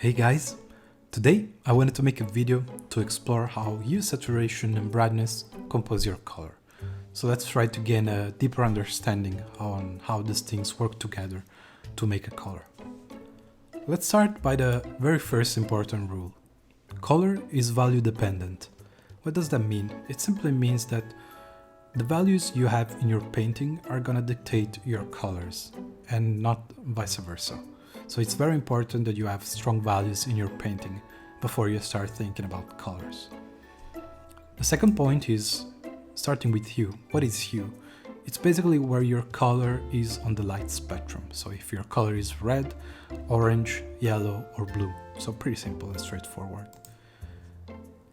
Hey guys! Today I wanted to make a video to explore how hue, saturation and brightness compose your color. So let's try to gain a deeper understanding on how these things work together to make a color. Let's start by the very first important rule. Color is value dependent. What does that mean? It simply means that the values you have in your painting are gonna dictate your colors and not vice versa. So it's very important that you have strong values in your painting before you start thinking about colors. The second point is starting with hue. What is hue? It's basically where your color is on the light spectrum. So if your color is red, orange, yellow or blue. So pretty simple and straightforward.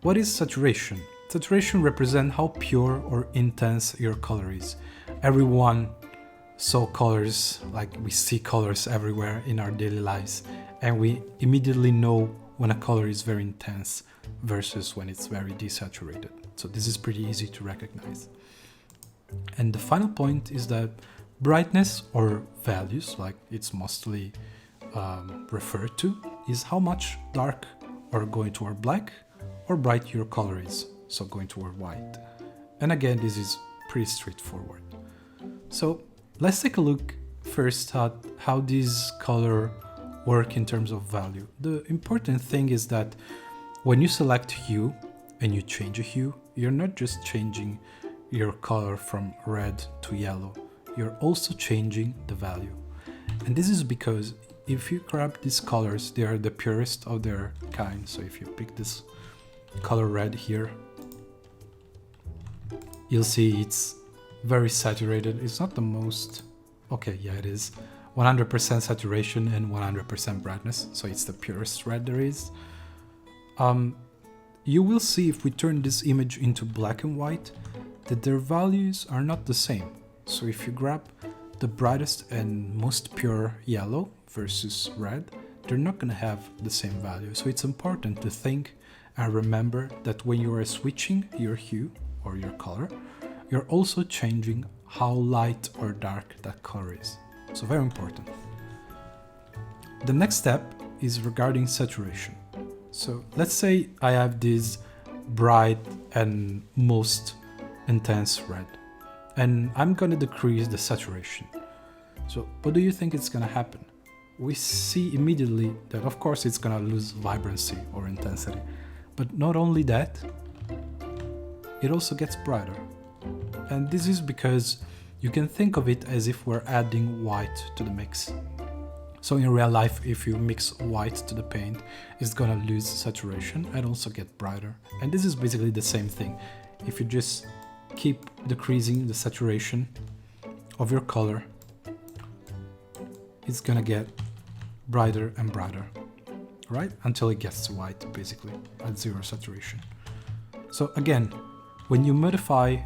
What is saturation? Saturation represents how pure or intense your color is. Everyone saw colors, like we see colors everywhere in our daily lives, and we immediately know when a color is very intense versus when it's very desaturated. So this is pretty easy to recognize. And the final point is that brightness or values, like it's mostly referred to, is how much dark or going toward black or bright your color is, so going toward white. And again, this is pretty straightforward. So let's take a look first at how these colors work in terms of value. The important thing is that when you select hue and you change a hue, you're not just changing your color from red to yellow, you're also changing the value. And this is because if you grab these colors, they are the purest of their kind. So if you pick this color red here, you'll see it's very saturated. It's not the most, okay, yeah, it is 100% saturation and 100% brightness, so it's the purest red there is. You will see if we turn this image into black and white that their values are not the same. So if you grab the brightest and most pure yellow versus red, they're not going to have the same value. So it's important to think and remember that when you are switching your hue or your color, you're also changing how light or dark that color is. So very important. The next step is regarding saturation. So let's say I have this bright and most intense red, and I'm gonna decrease the saturation. So what do you think is gonna happen? We see immediately that of course it's gonna lose vibrancy or intensity, but not only that, it also gets brighter. And this is because you can think of it as if we're adding white to the mix. So in real life, if you mix white to the paint, it's gonna lose saturation and also get brighter. And this is basically the same thing. If you just keep decreasing the saturation of your color, it's gonna get brighter and brighter, right? Until it gets to white, basically, at zero saturation. So again, when you modify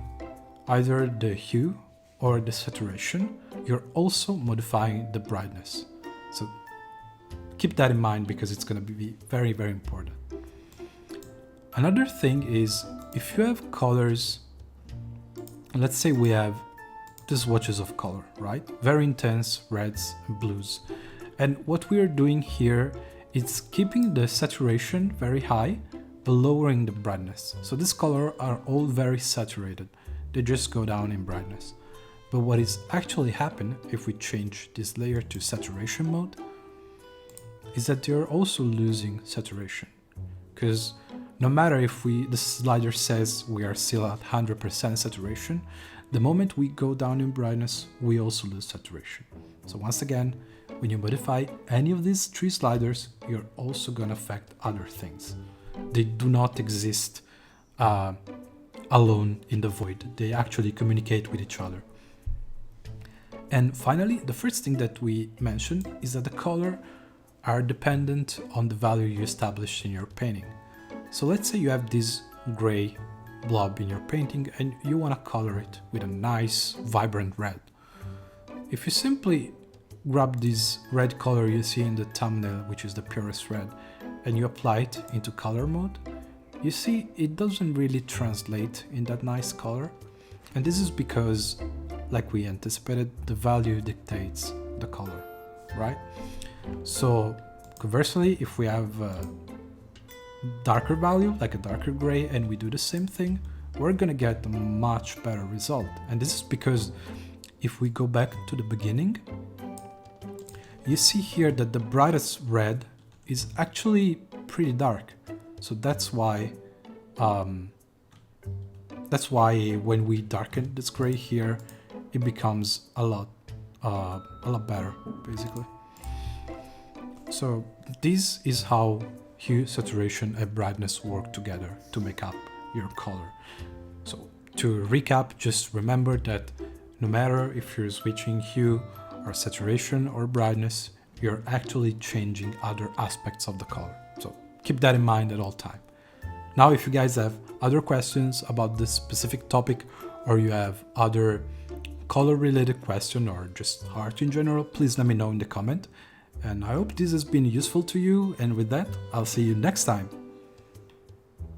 either the hue or the saturation, you're also modifying the brightness. So keep that in mind because it's going to be very, very important. Another thing is if you have colors, let's say we have these swatches of color, right? Very intense reds and blues. And what we are doing here is keeping the saturation very high, but lowering the brightness. So these colors are all very saturated. They just go down in brightness. But what is actually happening if we change this layer to saturation mode is that they're also losing saturation. Because no matter if the slider says we are still at 100% saturation, the moment we go down in brightness, we also lose saturation. So once again, when you modify any of these three sliders, you're also going to affect other things. They do not exist alone in the void. They actually communicate with each other. And finally, the first thing that we mentioned is that the color are dependent on the value you established in your painting. So let's say you have this gray blob in your painting and you want to color it with a nice vibrant red. If you simply grab this red color you see in the thumbnail, which is the purest red, and you apply it into color mode, you see it doesn't really translate in that nice color. And this is because, like we anticipated, the value dictates the color, right? So Conversely, if we have a darker value, like a darker gray, and we do the same thing, we're gonna get a much better result. And this is because if we go back to the beginning, you see here that the brightest red is actually pretty dark. So that's why when we darken this gray here, it becomes a lot better, basically. So this is how hue, saturation, and brightness work together to make up your color. So to recap, just remember that no matter if you're switching hue or saturation or brightness, you're actually changing other aspects of the color. So keep that in mind at all time. Now, if you guys have other questions about this specific topic, or you have other color related question or just art in general, please let me know in the comment. And I hope this has been useful to you. And with that, I'll see you next time.